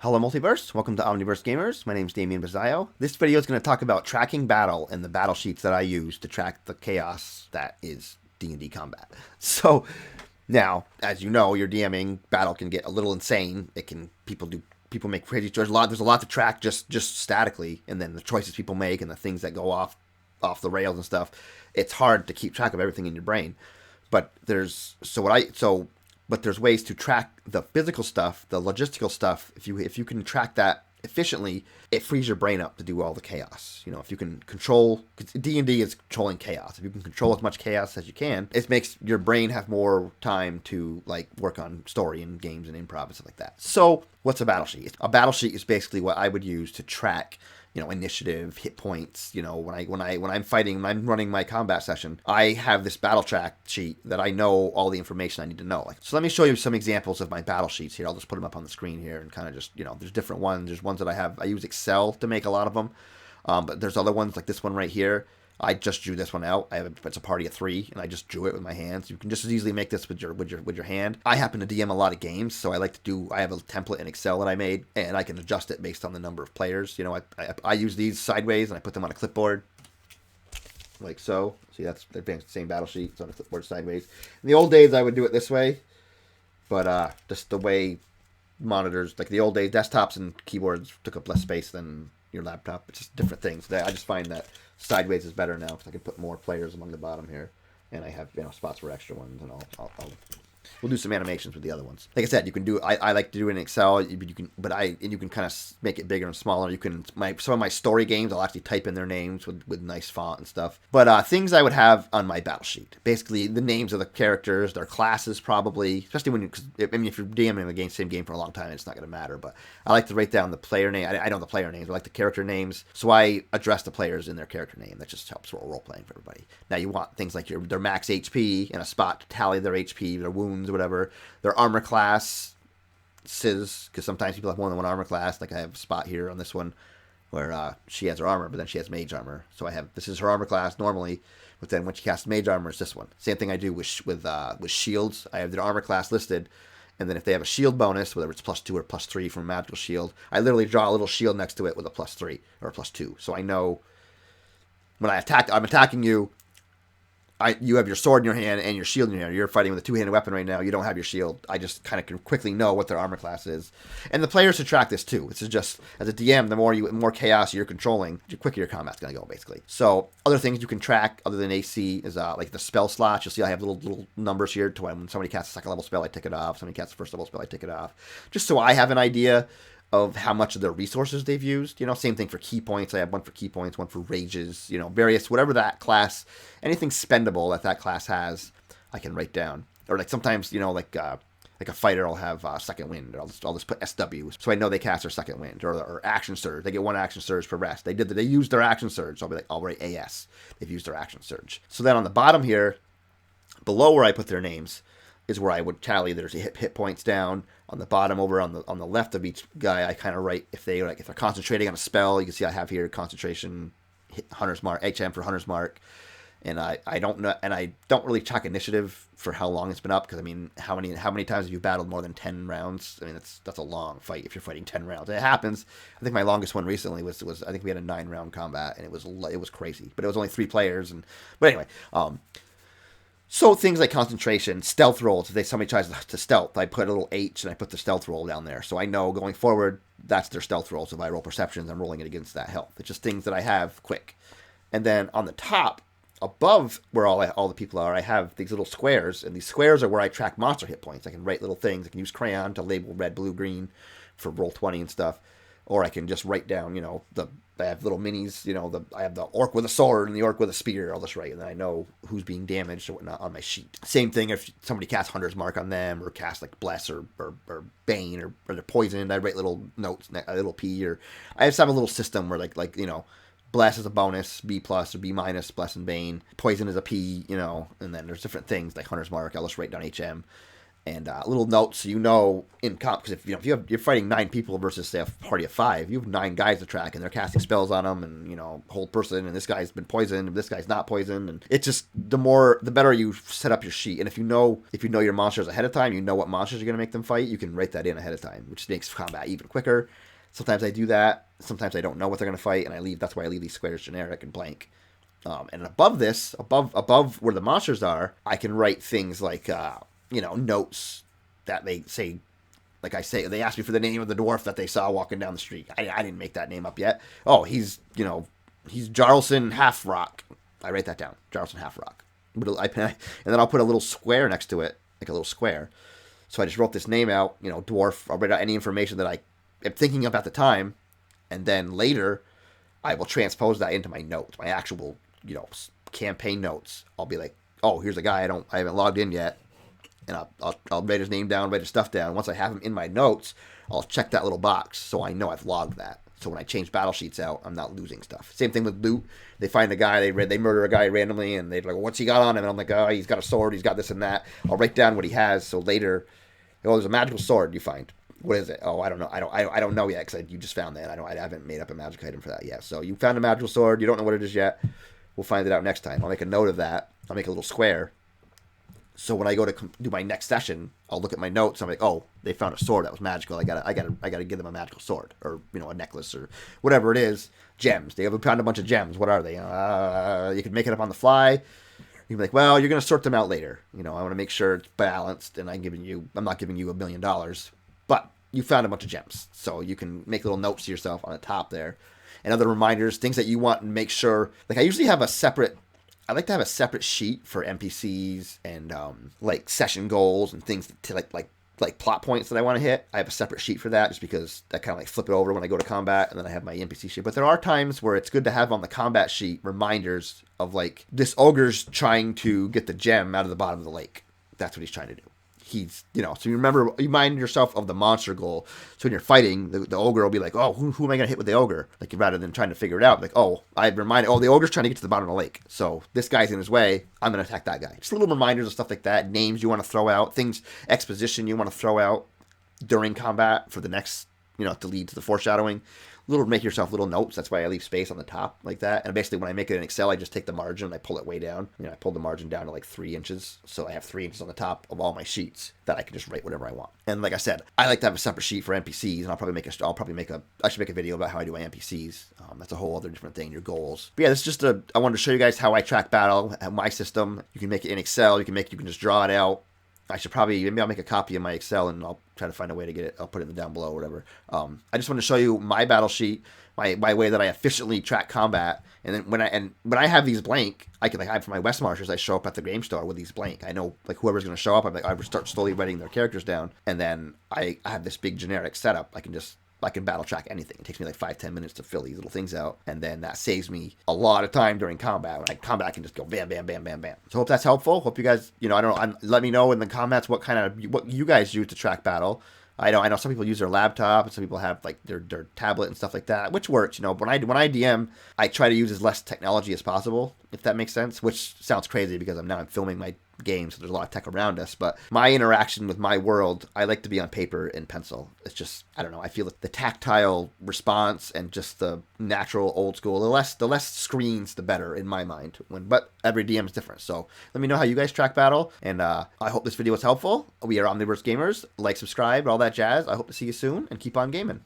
Hello Multiverse, welcome to Omniverse Gamers. My name is Damian Bazzaio. This video is going to talk about tracking battle and the battle sheets that I use to track the chaos that is D&D combat. So now, as you know, you're DMing, battle can get a little insane. People make crazy choices. There's a lot to track just statically, and then the choices people make and the things that go off the rails and stuff. It's hard to keep track of everything in your brain. But there's ways to track the physical stuff, the logistical stuff. If you can track that efficiently, it frees your brain up to do all the chaos. You know, if you can control, because D&D is controlling chaos. If you can control as much chaos as you can, it makes your brain have more time to like work on story and games and improv and stuff like that. So, what's a battle sheet? A battle sheet is basically what I would use to track, you know, initiative, hit points. You know, when I'm fighting, when I'm running my combat session, I have this battle track sheet that I know all the information I need to know. Like, so let me show you some examples of my battle sheets here. I'll just put them up on the screen here and kind of just, you know, there's different ones. There's ones that I use Excel to make a lot of them, but there's other ones like this one right here. I just drew this one out. It's a party of 3, and I just drew it with my hands. You can just as easily make this with your hand. I happen to DM a lot of games, so I have a template in Excel that I made, and I can adjust it based on the number of players. You know, I use these sideways, and I put them on a clipboard, like so. See, that's the same battle sheet. It's on a clipboard sideways. In the old days, I would do it this way, but just the way monitors, like the old days, desktops and keyboards took up less space than your laptop. It's just different things. I just find that sideways is better now because I can put more players along the bottom here, and I have, you know, spots for extra ones, and we'll do some animations with the other ones. Like I said, you can do. I like to do it in Excel. You can kind of make it bigger and smaller. You can some of my story games, I'll actually type in their names with nice font and stuff. But things I would have on my battle sheet, basically the names of the characters, their classes probably, especially if you're DMing the same game for a long time, it's not going to matter. But I like to write down the player name. I know the player names. I like the character names, so I address the players in their character name. That just helps role playing for everybody. Now you want things like their max HP and a spot to tally their HP, their wounds, or whatever, their armor class, because sometimes people have more than one armor class. Like I have a spot here on this one where she has her armor, but then she has mage armor. So this is her armor class normally, but then when she casts mage armor, it's this one. Same thing I do with shields. I have their armor class listed, and then if they have a shield bonus, whether it's +2 or +3 from a magical shield, I literally draw a little shield next to it with a +3 or a +2. So I know when I'm attacking you. You have your sword in your hand and your shield in your hand. You're fighting with a two-handed weapon right now. You don't have your shield. I just kind of can quickly know what their armor class is. And the players should track this too. This is just, as a DM, the more chaos you're controlling, the quicker your combat's going to go, basically. So other things you can track other than AC is like the spell slots. You'll see I have little numbers here to when somebody casts a second level spell, I tick it off. Somebody casts a first level spell, I tick it off. Just so I have an idea of how much of their resources they've used. You know, same thing for key points. I have one for key points, one for rages, you know, various, whatever that class, anything spendable that class has, I can write down. Or like sometimes, you know, like a fighter will have second wind. I'll just put SW, so I know they cast their second wind. Or action surge. They get one action surge per rest. They used their action surge, so I'll write AS. They've used their action surge. So then on the bottom here, below where I put their names, is where I would tally their hit points down. On the bottom over on the left of each guy, I kind of write if they're concentrating on a spell. You can see I have here concentration, Hunter's Mark, HM for Hunter's Mark, and I don't know, and I don't really check initiative for how long it's been up, because I mean, how many times have you battled more than 10 rounds? I mean, that's a long fight if you're fighting 10 rounds. And it happens. I think my longest one recently was I think we had a 9-round combat, and it was crazy, but it was only 3 players, but anyway. So things like concentration, stealth rolls, if somebody tries to stealth, I put a little H and I put the stealth roll down there. So I know going forward, that's their stealth roll. So if I roll perceptions, I'm rolling it against that health. It's just things that I have quick. And then on the top, above where all the people are, I have these little squares. And these squares are where I track monster hit points. I can write little things. I can use crayon to label red, blue, green for roll 20 and stuff. Or I can just write down, you know, I have little minis, you know, I have the orc with a sword and the orc with a spear. I'll just write, and then I know who's being damaged or whatnot on my sheet. Same thing if somebody casts Hunter's Mark on them, or casts like Bless or Bane, or they're poisoned. I write little notes, a little P, or I just have a little system where like you know, Bless is a bonus, B plus or B minus, Bless and Bane. Poison is a P, you know, and then there's different things like Hunter's Mark. I'll just write down HM. And little notes so you know in comp, because if you're fighting 9 people versus say a party of 5, you have 9 guys to track and they're casting spells on them, and hold person, and this guy's been poisoned and this guy's not poisoned, and it's just the better you set up your sheet. And if you know your monsters ahead of time, you know what monsters you're going to make them fight, you can write that in ahead of time, which makes combat even quicker. Sometimes I do that, sometimes I don't know what they're going to fight, and that's why I leave these squares generic and blank. And above where the monsters are, I can write things like notes that they say, like I say, they asked me for the name of the dwarf that they saw walking down the street. I didn't make that name up yet. Oh, he's Jarlson Halfrock. I write that down, Jarlson Halfrock. And then I'll put a little square next to it, like a little square. So I just wrote this name out, dwarf. I'll write out any information that I am thinking of at the time, and then later I will transpose that into my notes, my actual, campaign notes. I'll be like, oh, here's a guy I haven't logged in yet. And I'll write his name down, write his stuff down. Once I have him in my notes, I'll check that little box so I know I've logged that. So when I change battle sheets out, I'm not losing stuff. Same thing with loot. They find a guy, they murder a guy randomly, and they're like, well, what's he got on him? And I'm like, oh, he's got a sword, he's got this and that. I'll write down what he has, so later, oh, there's a magical sword you find. What is it? Oh, I don't know. I don't know yet because you just found that. I haven't made up a magic item for that yet. So you found a magical sword. You don't know what it is yet. We'll find it out next time. I'll make a note of that. I'll make a little square. So when I go to do my next session, I'll look at my notes. I'm like, oh, they found a sword that was magical. I gotta give them a magical sword, or a necklace, or whatever it is. Gems. They have found a bunch of gems. What are they? You can make it up on the fly. You can be like, well, you're gonna sort them out later. I want to make sure it's balanced, and I'm not giving you $1 million, but you found a bunch of gems, so you can make little notes to yourself on the top there, and other reminders, things that you want, and make sure. Like I usually have I like to have a separate sheet for NPCs and like session goals and things to like plot points that I want to hit. I have a separate sheet for that just because I kind of like flip it over when I go to combat, and then I have my NPC sheet. But there are times where it's good to have on the combat sheet reminders of like, this ogre's trying to get the gem out of the bottom of the lake. That's what he's trying to do. He's, so you remind yourself of the monster goal. So when you're fighting, the ogre will be like, oh, who am I going to hit with the ogre? Like, rather than trying to figure it out, like, oh, the ogre's trying to get to the bottom of the lake. So this guy's in his way. I'm going to attack that guy. Just little reminders of stuff like that. Names you want to throw out. Things, exposition you want to throw out during combat for the next, to lead to the foreshadowing. Make yourself little notes. That's why I leave space on the top like that. And basically when I make it in Excel, I just take the margin and I pull it way down. I pull the margin down to like 3 inches. So I have 3 inches on the top of all my sheets that I can just write whatever I want. And like I said, I like to have a separate sheet for NPCs, and I should make a video about how I do my NPCs. That's a whole other different thing, your goals. But yeah, this is just I wanted to show you guys how I track battle, my system. You can make it in Excel. You can just draw it out. Maybe I'll make a copy of my Excel and I'll try to find a way to get it. I'll put it down below or whatever. I just want to show you my battle sheet, my way that I efficiently track combat. And then when I have these blank, I have for my West Marchers, I show up at the game store with these blank. I know like whoever's going to show up, I start slowly writing their characters down. And then I have this big generic setup. I can battle track anything. It takes me like 5-10 minutes to fill these little things out, and then that saves me a lot of time during combat. When I can just go bam, bam, bam, bam, bam. So hope that's helpful. Hope you guys, let me know in the comments what you guys use to track battle. I know some people use their laptop, and some people have like their tablet and stuff like that, which works. When I DM, I try to use as less technology as possible, if that makes sense. Which sounds crazy because I'm filming my game, so there's a lot of tech around us. But my interaction with my world, I like to be on paper and pencil. It's just, I don't know. I feel that the tactile response and just the natural old school, the less screens, the better in my mind. But every DM is different. So let me know how you guys track battle. And I hope this video was helpful. We are Omniverse Gamers. Like, subscribe, all that jazz. I hope to see you soon, and keep on gaming.